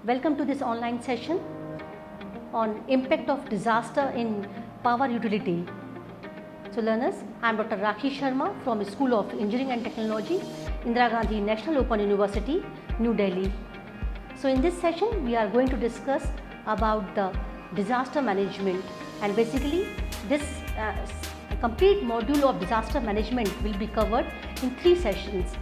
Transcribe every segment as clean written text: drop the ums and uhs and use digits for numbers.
Welcome to this online session on impact of disaster in power utility. So learners, I am Dr. Rakhi Sharma from School of Engineering and Technology, Indira Gandhi National Open University, New Delhi. So in this session, we are going to discuss about the disaster management, and basically this complete module of disaster management will be covered in 3 sessions.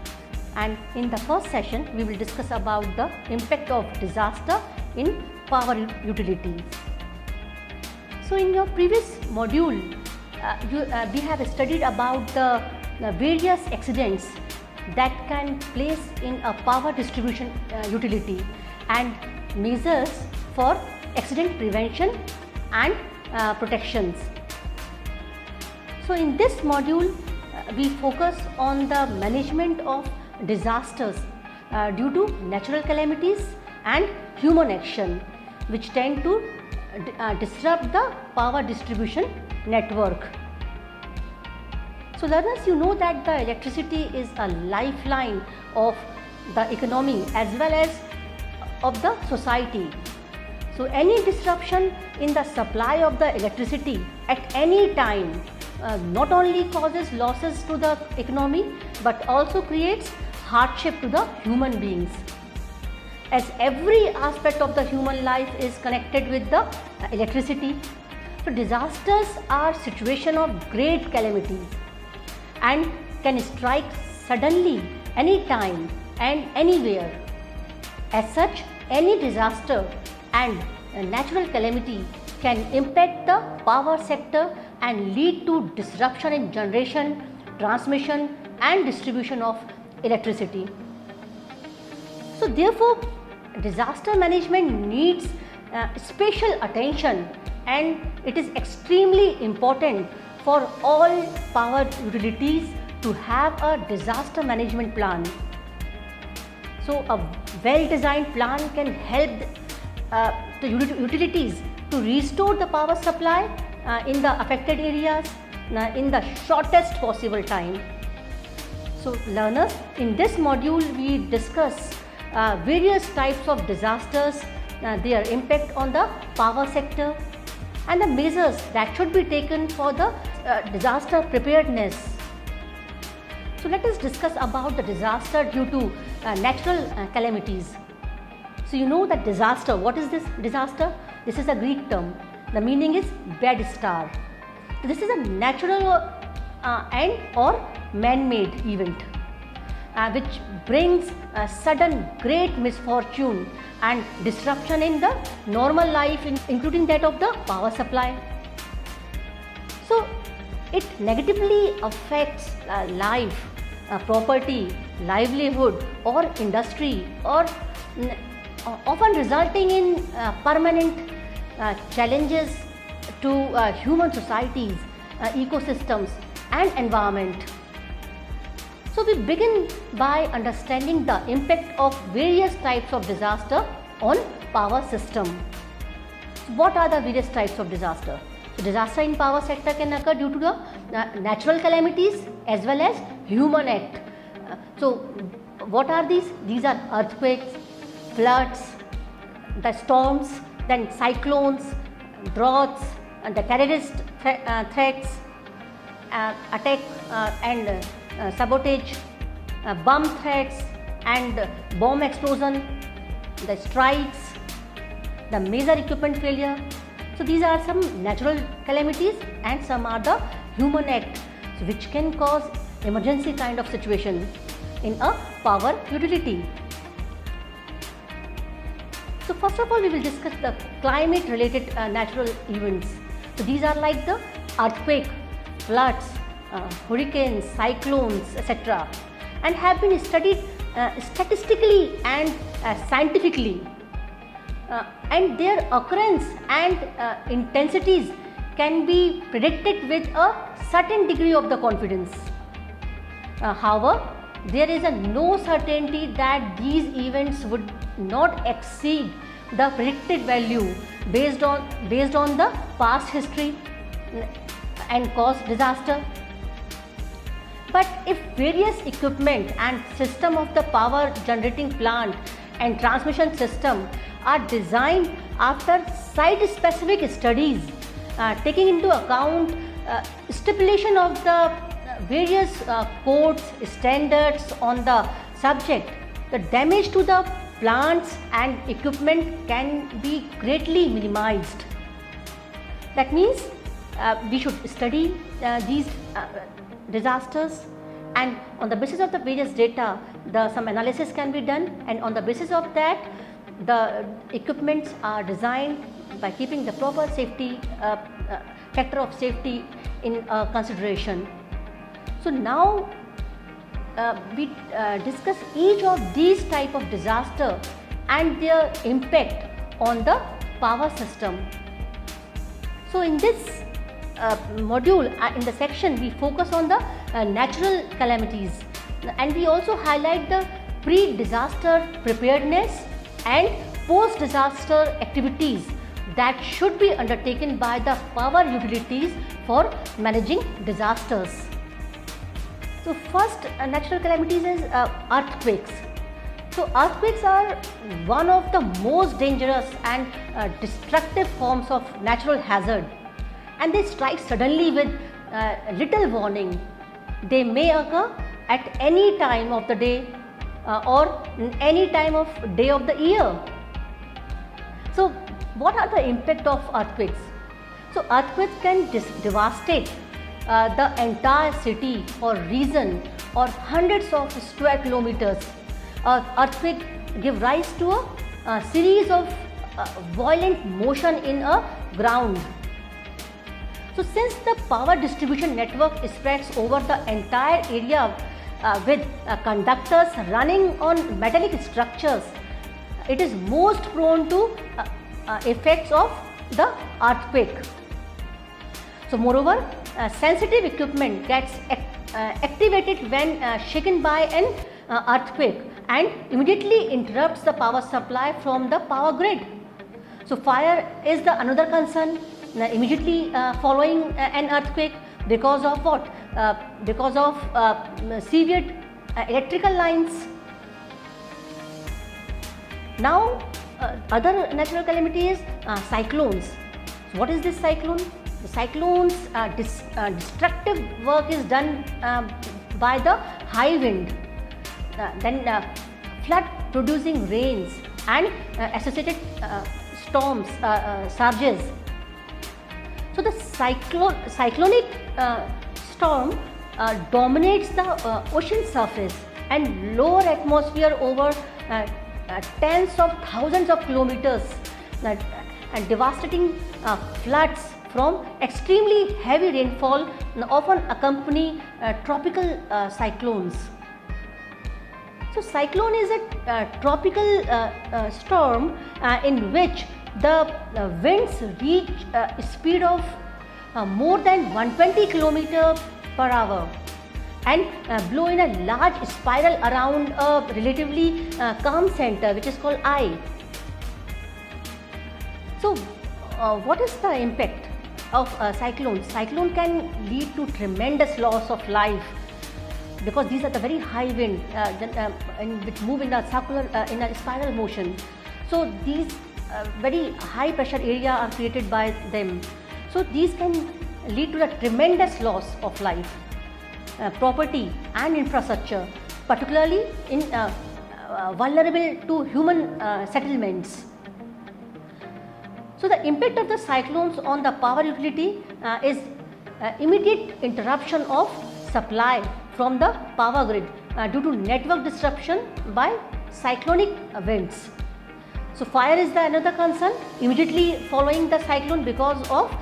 And in the first session, we will discuss about the impact of disaster in power utilities. So in your previous module, we have studied about the various accidents that can place in a power distribution utility and measures for accident prevention and protections. So in this module, we focus on the management of disasters due to natural calamities and human action, which tend to disrupt the power distribution network. So learners, you know that the electricity is a lifeline of the economy as well as of the society. So any disruption in the supply of the electricity at any time not only causes losses to the economy but also creates hardship to the human beings, as every aspect of the human life is connected with the electricity. So disasters are situations of great calamities and can strike suddenly, anytime and anywhere. As such, any disaster and natural calamity can impact the power sector and lead to disruption in generation, transmission and distribution of electricity. So therefore, disaster management needs special attention, and it is extremely important for all power utilities to have a disaster management plan. So a well-designed plan can help the utilities to restore the power supply in the affected areas in the shortest possible time. So learners, in this module we discuss various types of disasters, their impact on the power sector and the measures that should be taken for the disaster preparedness. So let us discuss about the disaster due to natural calamities. So you know that disaster, what is this disaster? This is a Greek term. The meaning is bad star. This is a natural and or man-made event which brings a sudden great misfortune and disruption in the normal life, including that of the power supply. So it negatively affects life, property, livelihood or industry, or often resulting in permanent challenges to human societies, ecosystems and environment. So we begin by understanding the impact of various types of disaster on power system. What are the various types of disaster? So disaster in power sector can occur due to the natural calamities as well as human act. So what are these? These are earthquakes, floods, the storms, then cyclones, droughts, and the terrorist threats, attack and sabotage, bomb threats and bomb explosion, the strikes, the major equipment failure. So these are some natural calamities and some are the human act, which can cause emergency kind of situation in a power utility. So first of all, we will discuss the climate related natural events. So these are like the earthquake, floods, hurricanes, cyclones, etc., and have been studied statistically and scientifically, and their occurrence and intensities can be predicted with a certain degree of the confidence. However, there is no certainty that these events would not exceed the predicted value based on the past history and cause disaster. But if various equipment and system of the power generating plant and transmission system are designed after site-specific studies, taking into account stipulation of the various codes, standards on the subject. The damage to the plants and equipment can be greatly minimized. That means we should study these disasters, and on the basis of the various data, some analysis can be done, and on the basis of that, the equipments are designed by keeping the proper safety factor of safety in consideration. So now we discuss each of these type of disaster and their impact on the power system. So in this module, in the section, we focus on the natural calamities, and we also highlight the pre-disaster preparedness and post-disaster activities that should be undertaken by the power utilities for managing disasters. So first, natural calamities is earthquakes. So earthquakes are one of the most dangerous and destructive forms of natural hazard, and they strike suddenly with little warning. They may occur at any time of the day or any time of day of the year. So what are the impact of earthquakes? So earthquakes can devastate the entire city or region or hundreds of square kilometers. Earthquake give rise to a series of violent motion in a ground. So since the power distribution network spreads over the entire area with conductors running on metallic structures, it is most prone to effects of the earthquake. So moreover, sensitive equipment gets activated when shaken by an earthquake and immediately interrupts the power supply from the power grid. So fire is the another concern immediately following an earthquake, because of what? Because of severed electrical lines. Now other natural calamity is cyclones. So what is this cyclone? The cyclones destructive work is done by the high wind, then flood producing rains and associated storms, surges. So the cyclonic storm dominates the ocean surface and lower atmosphere over tens of thousands of kilometers, and devastating floods from extremely heavy rainfall often accompany tropical cyclones. So cyclone is a tropical storm in which the winds reach a speed of more than 120 km per hour and blow in a large spiral around a relatively calm center, which is called eye. So what is the impact of cyclones? Cyclone can lead to tremendous loss of life, because these are the very high wind which move in a circular in a spiral motion. So these very high pressure area are created by them. So these can lead to a tremendous loss of life, property and infrastructure, particularly in vulnerable to human settlements. So the impact of the cyclones on the power utility is immediate interruption of supply from the power grid due to network disruption by cyclonic winds. So fire is the another concern immediately following the cyclone because of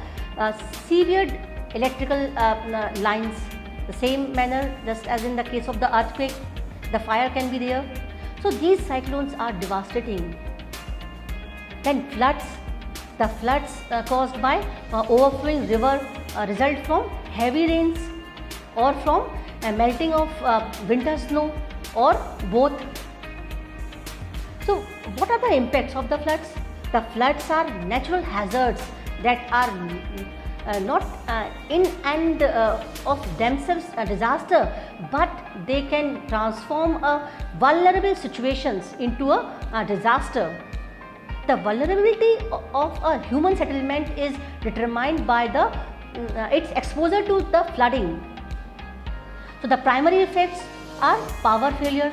severed electrical lines. The same manner, just as in the case of the earthquake, the fire can be there. So these cyclones are devastating. Then floods. The floods caused by overflowing river result from heavy rains or from melting of winter snow or both. So what are the impacts of the floods? The floods are natural hazards that are not in and of themselves a disaster, but they can transform vulnerable situations into a disaster. The vulnerability of a human settlement is determined by its exposure to the flooding. So the primary effects are power failure,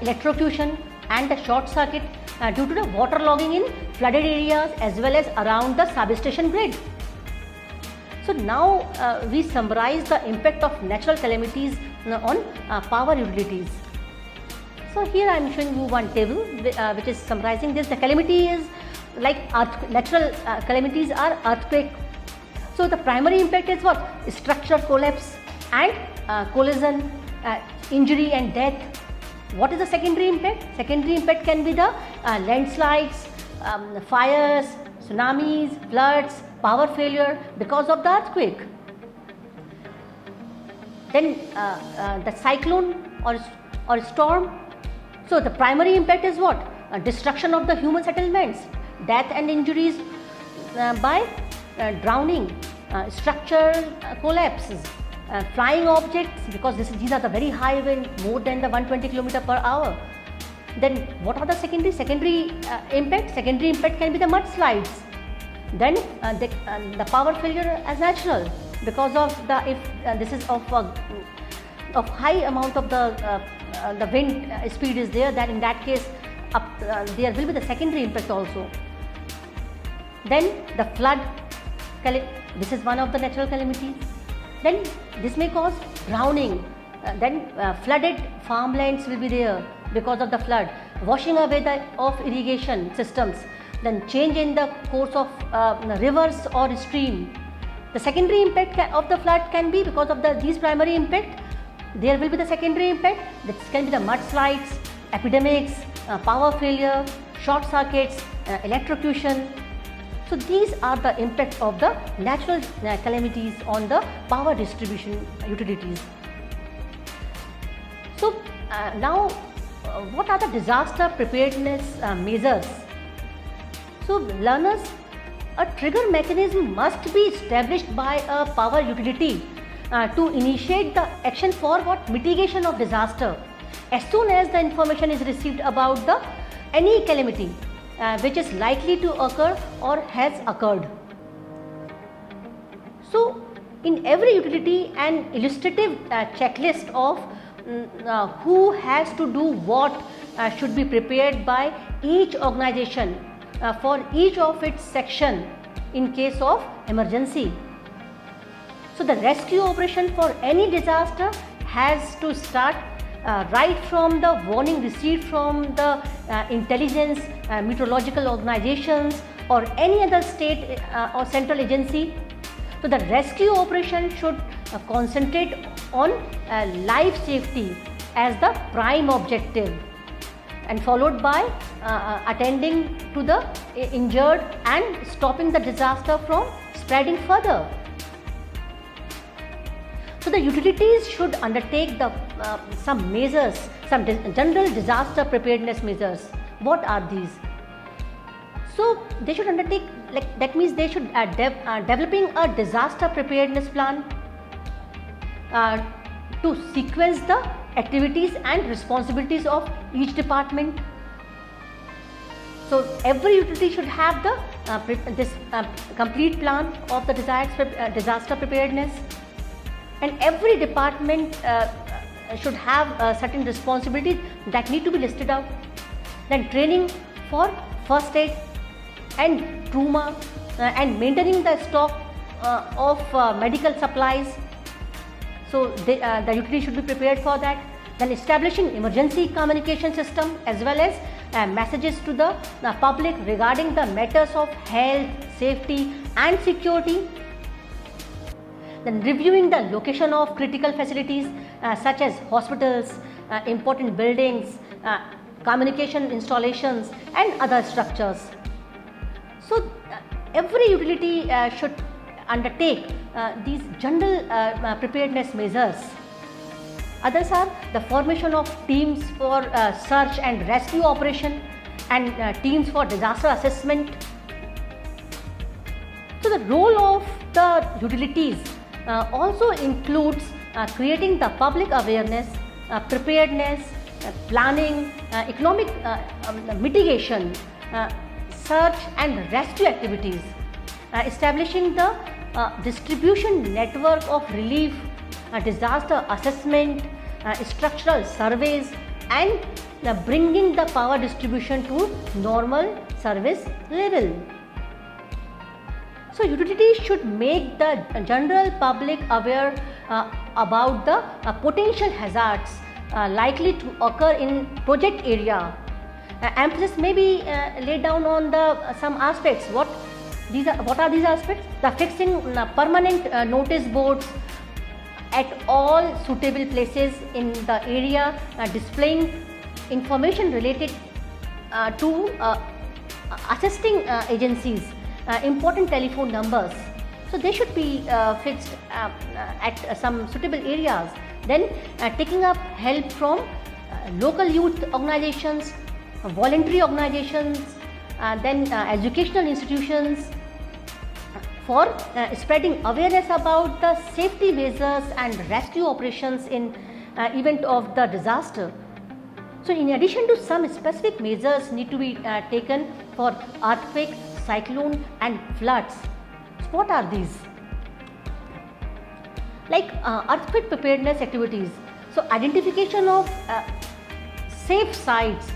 electrocution and the short circuit due to the waterlogging in flooded areas as well as around the substation grid. So now we summarize the impact of natural calamities on power utilities. So here I am showing you one table which is summarizing this. The calamity is like natural calamities are earthquake. So the primary impact is what? Structural collapse and collision, injury and death. What is the secondary impact? Secondary impact can be the landslides, fires, tsunamis, floods, power failure because of the earthquake. Then the cyclone or storm. So the primary impact is what? Destruction of the human settlements, death and injuries by drowning, structural collapses, flying objects, because these are the very high wind, more than the 120 km per hour. Then what are the secondary impact? Secondary impact can be the mudslides. Then the power failure as natural because of if this is of high amount of the wind speed is there, then in that case there will be the secondary impact also. Then the flood, this is one of the natural calamities. Then this may cause drowning. Then flooded farmlands will be there because of the flood, washing away of irrigation systems. Then change in the course of rivers or stream. The secondary impact of the flood can be because of these primary impact. There will be the secondary impact. This can be the mudslides, epidemics, power failure, short circuits, electrocution. So these are the impacts of the natural calamities on the power distribution utilities. So now what are the disaster preparedness measures? So learners, a trigger mechanism must be established by a power utility to initiate the action for mitigation of disaster as soon as the information is received about any calamity which is likely to occur or has occurred. So in every utility, an illustrative checklist of who has to do what should be prepared by each organization for each of its section in case of emergency. So the rescue operation for any disaster has to start right from the warning received from the intelligence, meteorological organizations or any other state or central agency. So the rescue operation should concentrate on life safety as the prime objective, and followed by attending to the injured and stopping the disaster from spreading further. So the utilities should undertake some measures, some general disaster preparedness measures. What are these? So they should undertake, that means they should developing a disaster preparedness plan to sequence the activities and responsibilities of each department. So every utility should have this complete plan of the disaster preparedness, and every department should have certain responsibilities that need to be listed out. Then training for first aid and trauma and maintaining the stock of medical supplies. So the utility should be prepared for that. Then establishing emergency communication system as well as messages to the public regarding the matters of health, safety and security. Then reviewing the location of critical facilities such as hospitals, important buildings, communication installations and other structures. So every utility should undertake these general preparedness measures. Others are the formation of teams for search and rescue operation and teams for disaster assessment. So the role of the utilities also includes creating the public awareness, preparedness, planning, economic mitigation, search and rescue activities, establishing the distribution network of relief, disaster assessment, structural surveys, and bringing the power distribution to normal service level. So utilities should make the general public aware about the potential hazards likely to occur in project area. Emphasis may be laid down on the some aspects. What are these aspects? The fixing permanent notice boards at all suitable places in the area, displaying information related to assisting agencies, important telephone numbers. So they should be fixed at some suitable areas. Then taking up help from local youth organizations, voluntary organizations, then educational institutions for spreading awareness about the safety measures and rescue operations in event of the disaster. So in addition to some specific measures need to be taken for earthquake, cyclone and floods. So what are these? Like earthquake preparedness activities. So identification of safe sites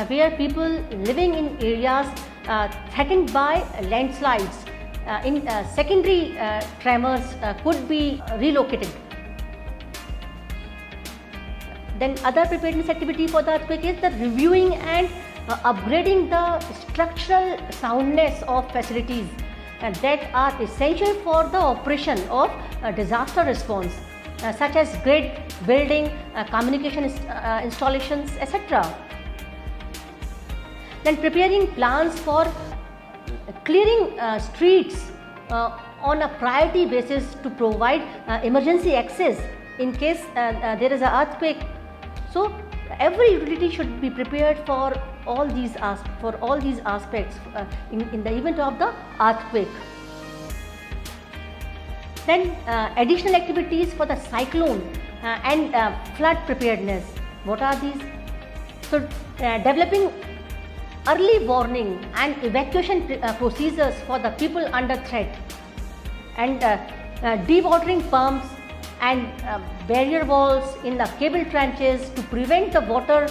where people living in areas threatened by landslides in secondary tremors could be relocated. Then other preparedness activity for the earthquake is the reviewing and upgrading the structural soundness of facilities that are essential for the operation of disaster response, such as grid, building, communication installations, etc. Then preparing plans for clearing streets on a priority basis to provide emergency access in case there is an earthquake. So every utility should be prepared for all these aspects in the event of the earthquake. Then additional activities for the cyclone and flood preparedness. What are these? So developing early warning and evacuation procedures for the people under threat, and dewatering pumps and barrier walls in the cable trenches to prevent the water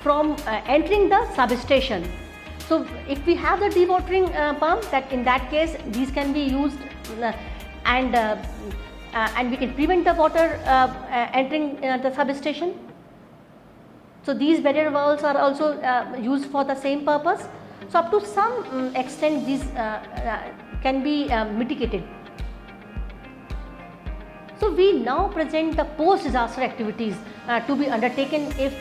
from entering the substation. So if we have the dewatering pump, that in that case these can be used and we can prevent the water entering the substation. So these barrier walls are also used for the same purpose. So up to some extent these can be mitigated. So we now present the post-disaster activities to be undertaken if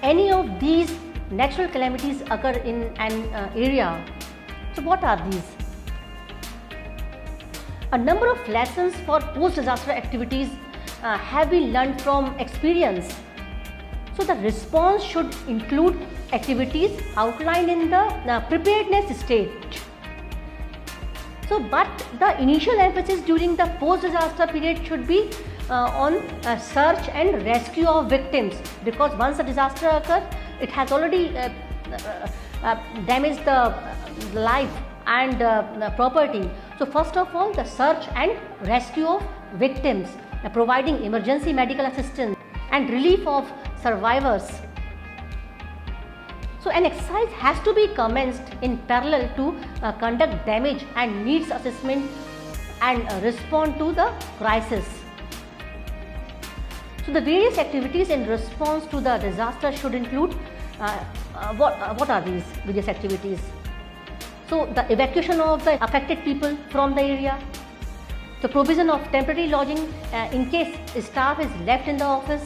any of these natural calamities occur in an area. So what are these? A number of lessons for post-disaster activities have been learned from experience. So the response should include activities outlined in the preparedness stage. So, but the initial emphasis during the post-disaster period should be on search and rescue of victims, because once a disaster occurs, it has already damaged the life and property. So, first of all, the search and rescue of victims, providing emergency medical assistance and relief of survivors. So an exercise has to be commenced in parallel to conduct damage and needs assessment and respond to the crisis. So the various activities in response to the disaster should include what are these various activities? So the evacuation of the affected people from the area, the provision of temporary lodging in case staff is left in the office,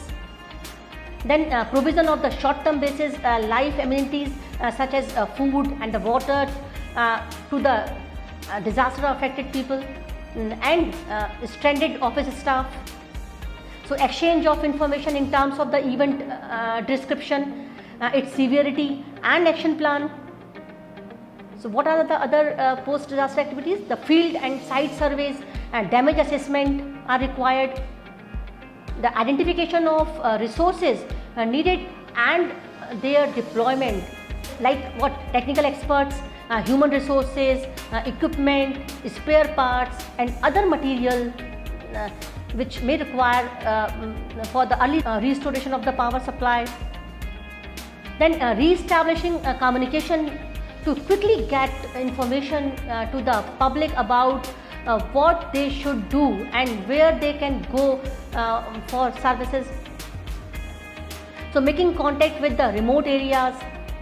then provision of the short-term basis life amenities such as food and the water to the disaster affected people and stranded office staff. So exchange of information in terms of the event description, its severity and action plan. So what are the other post-disaster activities? The field and site surveys and damage assessment are required. The identification of resources needed and their deployment like what? Technical experts, human resources, equipment, spare parts and other material which may require for the early restoration of the power supply. Then re-establishing communication to quickly get information to the public about what they should do and where they can go for services. So making contact with the remote areas.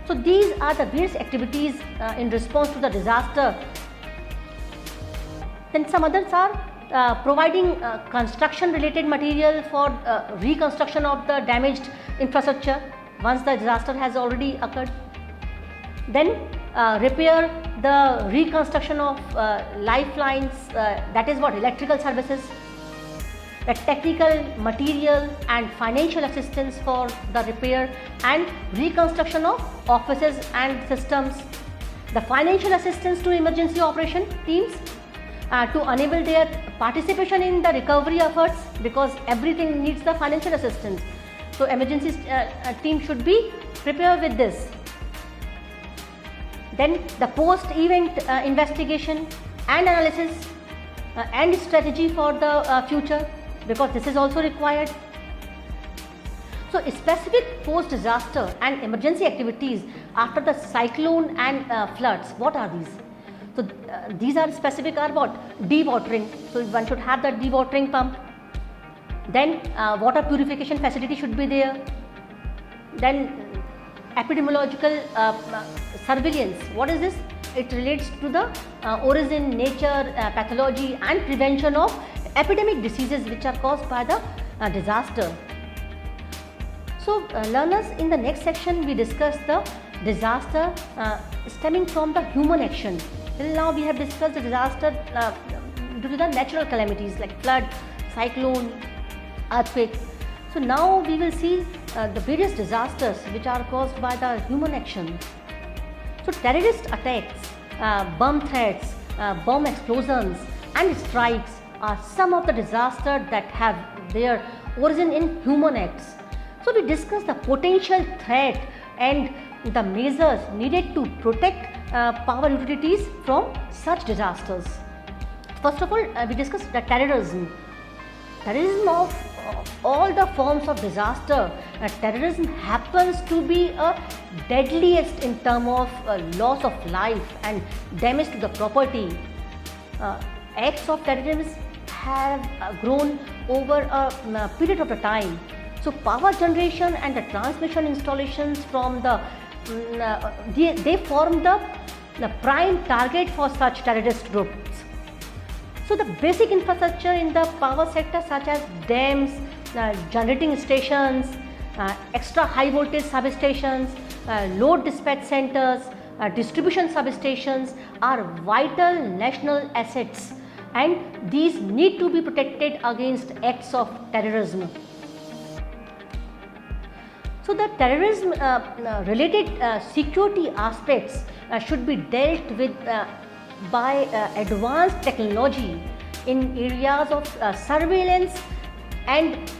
So these are the various activities in response to the disaster. Then some others are providing construction related material for reconstruction of the damaged infrastructure once the disaster has already occurred. Then repair the reconstruction of lifelines, that is what, electrical services. The technical, material and financial assistance for the repair and reconstruction of offices and systems. The financial assistance to emergency operation teams to enable their participation in the recovery efforts, because everything needs the financial assistance. So emergency team should be prepared with this. Then the post-event investigation and analysis and strategy for the future, because this is also required. So specific post-disaster and emergency activities after the cyclone and floods, what are these? So these are specific are what? Dewatering. So one should have the dewatering pump. Then water purification facility should be there. Then epidemiological surveillance. What is this? It relates to the origin, nature, pathology and prevention of epidemic diseases which are caused by the disaster. So learners, in the next section we discuss the disaster stemming from the human action. Till now we have discussed the disaster due to the natural calamities like flood, cyclone, earthquake. So now we will see the various disasters which are caused by the human action. So terrorist attacks, bomb threats, bomb explosions and strikes are some of the disasters that have their origin in human acts. So we discuss the potential threat and the measures needed to protect power utilities from such disasters. First of all, we discuss the terrorism. Terrorism of all the forms of disaster, terrorism happens to be a deadliest in terms of loss of life and damage to the property. Acts of terrorism have grown over a period of time. So power generation and the transmission installations from the they form the prime target for such terrorist groups. So the basic infrastructure in the power sector such as dams, generating stations, extra high voltage substations, load dispatch centers, distribution substations are vital national assets, and these need to be protected against acts of terrorism. So the terrorism related security aspects should be dealt with by advanced technology in areas of surveillance and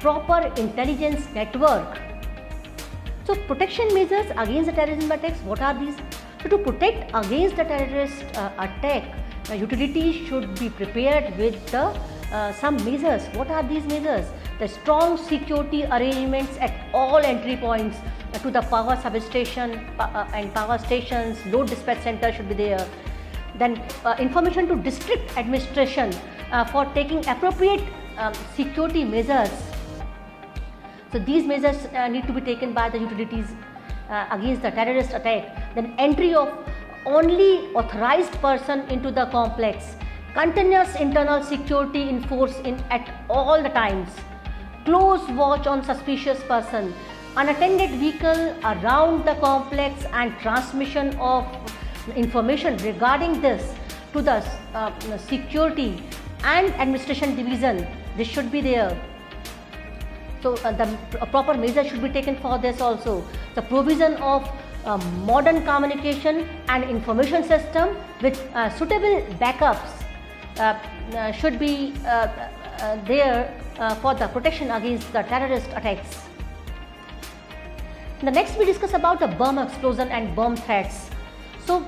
proper intelligence network. So protection measures against the terrorism attacks, what are these? So to protect against the terrorist attack, utilities should be prepared with the some measures. What are these measures? The strong security arrangements at all entry points to the power substation and power stations, load dispatch center should be there. Then information to district administration for taking appropriate security measures. So these measures need to be taken by the utilities against the terrorist attack. Then entry of only authorized person into the complex. Continuous internal security enforced at all the times. Close watch on suspicious person. Unattended vehicle around the complex and transmission of information regarding this to the security and administration division. This should be there. So the proper measures should be taken for this also. The provision of modern communication and information system with suitable backups should be there for the protection against the terrorist attacks. The next we discuss about the bomb explosion and bomb threats. So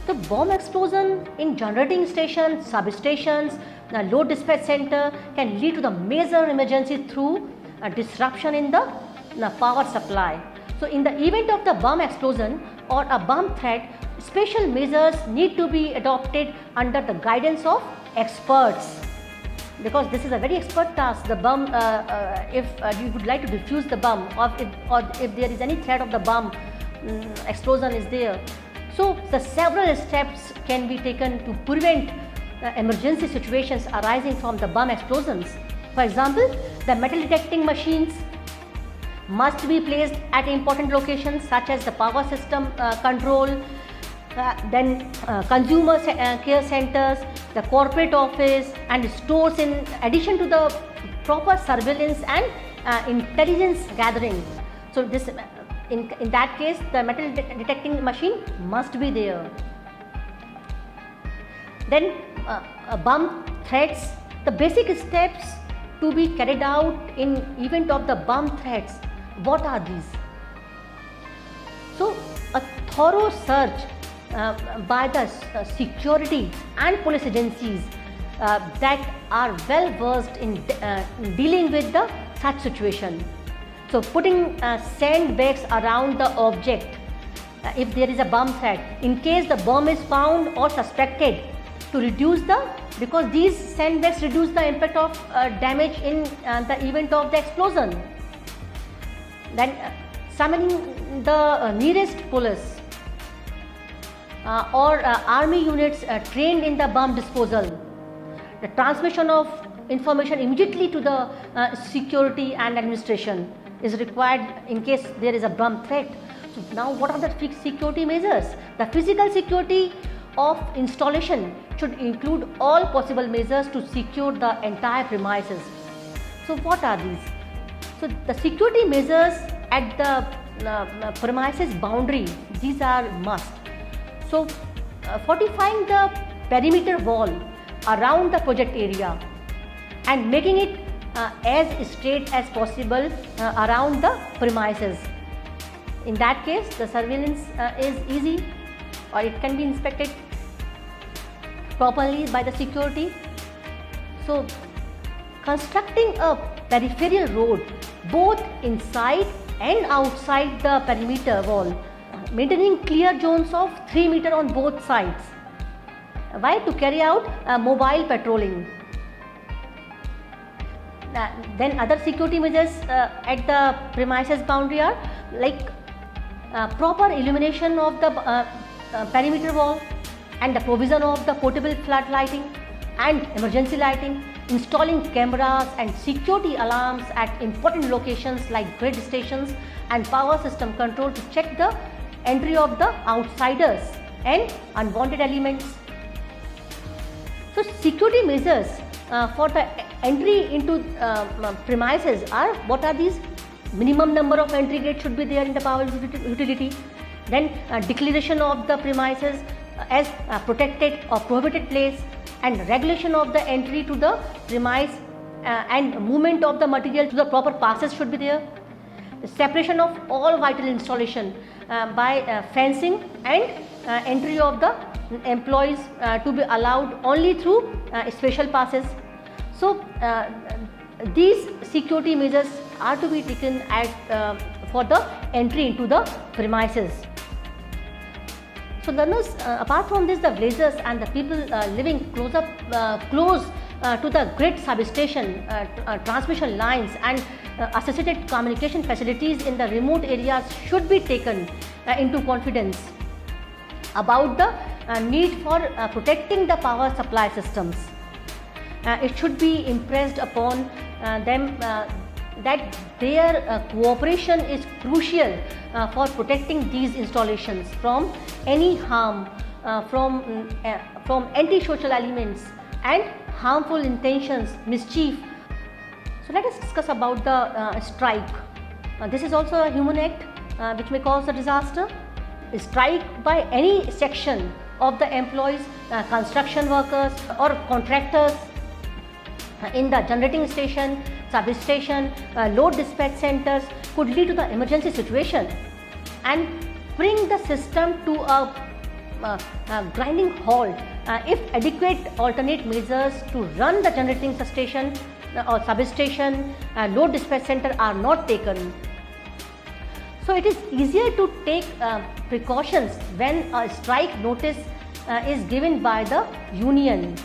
the bomb explosion in generating stations, substations, the load dispatch center can lead to the major emergency through a disruption in the power supply. So in the event of the bomb explosion or a bomb threat, special measures need to be adopted under the guidance of experts, because this is a very expert task. The bomb, if you would like to defuse the bomb, or if there is any threat of the bomb explosion is there, so the several steps can be taken to prevent emergency situations arising from the bomb explosions. For example, the metal detecting machines must be placed at important locations such as the power system control, then consumer care centers, the corporate office and stores, in addition to the proper surveillance and intelligence gathering. So this in that case the metal detecting machine must be there. Then bomb threats, the basic steps to be carried out in event of the bomb threats. What are these? So a thorough search by the security and police agencies that are well versed in dealing with the such situation. So putting sandbags around the object if there is a bomb threat, in case the bomb is found or suspected, to reduce because these sandbags reduce the impact of damage in the event of the explosion. Then summoning the nearest police or army units trained in the bomb disposal. The transmission of information immediately to the security and administration is required in case there is a bomb threat. So now what are the security measures? The physical security of installation should include all possible measures to secure the entire premises. So what are these? So the security measures at the premises boundary, these are must. So fortifying the perimeter wall around the project area and making it as straight as possible around the premises. In that case the surveillance is easy, or it can be inspected properly by the security. So constructing a peripheral road both inside and outside the perimeter wall, maintaining clear zones of 3 meters on both sides. Why? To carry out mobile patrolling. Then other security measures at the premises boundary are like proper illumination of the perimeter wall and the provision of the portable flood lighting and emergency lighting, installing cameras and security alarms at important locations like grid stations and power system control to check the entry of the outsiders and unwanted elements. So security measures for the entry into premises are, what are these? Minimum number of entry gates should be there in the power utility. Then declaration of the premises as protected or prohibited place, and regulation of the entry to the premise and movement of the material to the proper passes should be there. The separation of all vital installation by fencing and entry of the employees to be allowed only through special passes. So these security measures are to be taken for the entry into the premises. So learners, apart from this, the villagers and the people living close to the grid substation, transmission lines and associated communication facilities in the remote areas should be taken into confidence about the need for protecting the power supply systems. It should be impressed upon them that their cooperation is crucial for protecting these installations from any harm from antisocial elements and harmful intentions, mischief. So let us discuss about the strike. This is also a human act which may cause a disaster. A strike by any section of the employees, construction workers or contractors, in the generating station, substation, load dispatch centers could lead to the emergency situation and bring the system to a grinding halt if adequate alternate measures to run the generating station or substation, load dispatch center are not taken. So it is easier to take precautions when a strike notice is given by the union.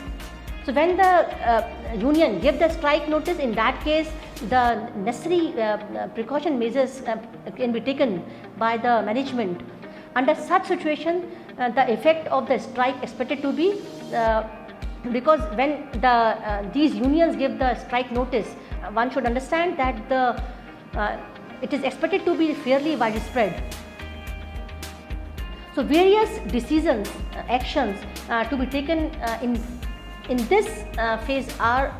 So when the union give the strike notice, in that case the necessary precaution measures can be taken by the management. Under such situation, the effect of the strike expected to be because when these unions give the strike notice, one should understand that it is expected to be fairly widespread. So various decisions, actions to be taken in this phase are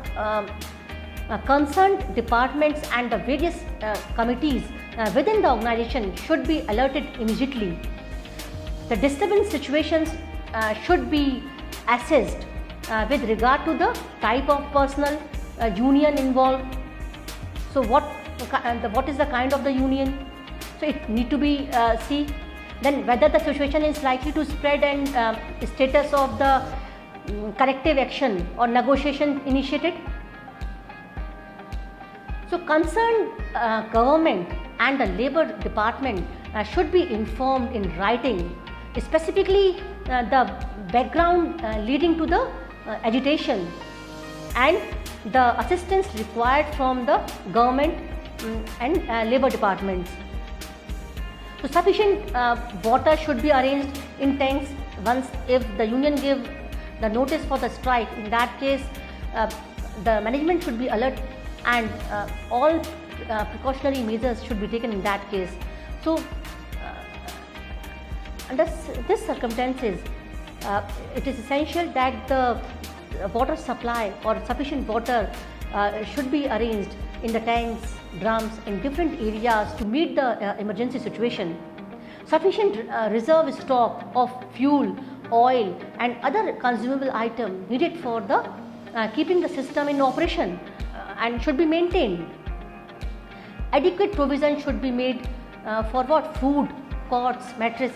concerned departments and the various committees within the organization should be alerted immediately. The disturbance situations should be assessed with regard to the type of personnel, union involved. So what is the kind of the union? So it need to be see. Then whether the situation is likely to spread and status of the corrective action or negotiation initiated. So concerned government and the labor department should be informed in writing, specifically the background leading to the agitation and the assistance required from the government and labor departments. So sufficient water should be arranged in tanks once if the union give the notice for the strike. In that case, the management should be alert and all precautionary measures should be taken in that case. So under these circumstances, it is essential that the water supply or sufficient water should be arranged in the tanks, drums in different areas to meet the emergency situation. Sufficient reserve stock of fuel, oil and other consumable item needed for the keeping the system in operation and should be maintained. Adequate provision should be made for what? Food, cots, mattress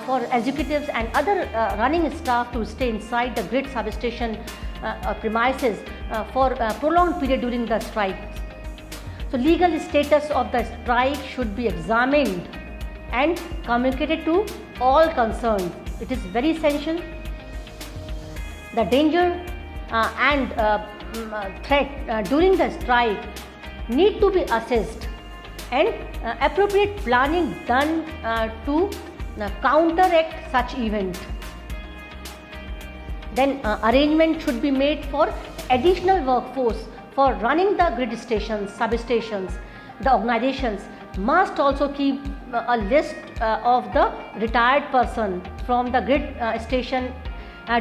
for executives and other running staff to stay inside the grid substation premises for a prolonged period during the strike. So legal status of the strike should be examined and communicated to all concerned. It is very essential. The danger and threat during the strike need to be assessed and appropriate planning done to counteract such event. Then arrangement should be made for additional workforce for running the grid stations, substations. The organizations must also keep a list of the retired person from the grid station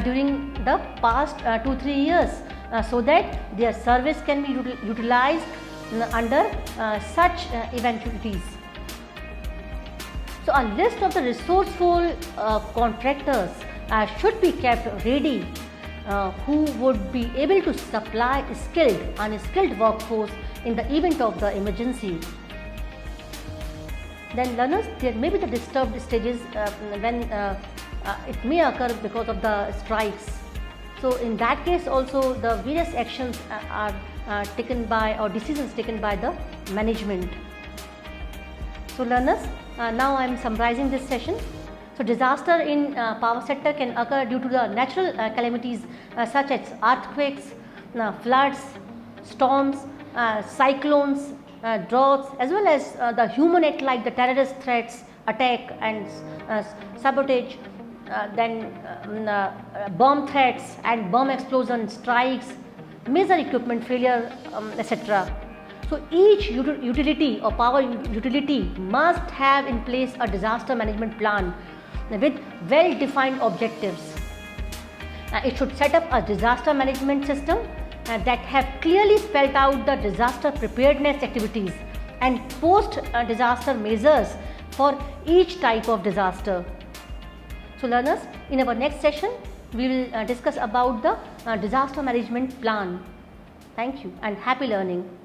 during the past 2-3 years so that their service can be utilized under such eventualities. So a list of the resourceful contractors should be kept ready who would be able to supply skilled and unskilled workforce in the event of the emergency. Then learners, there may be the disturbed stages when it may occur because of the strikes. So in that case also the various actions are taken by or decisions taken by the management. So learners, now I am summarizing this session. So disaster in power sector can occur due to the natural calamities such as earthquakes, floods, storms, cyclones, droughts, as well as the human act like the terrorist threats, attack and sabotage, then bomb threats and bomb explosion, strikes, major equipment failure, etc. So each utility or power utility must have in place a disaster management plan with well-defined objectives. It should set up a disaster management system that have clearly spelled out the disaster preparedness activities and post-disaster measures for each type of disaster. So learners, in our next session, we will discuss about the disaster management plan. Thank you and happy learning.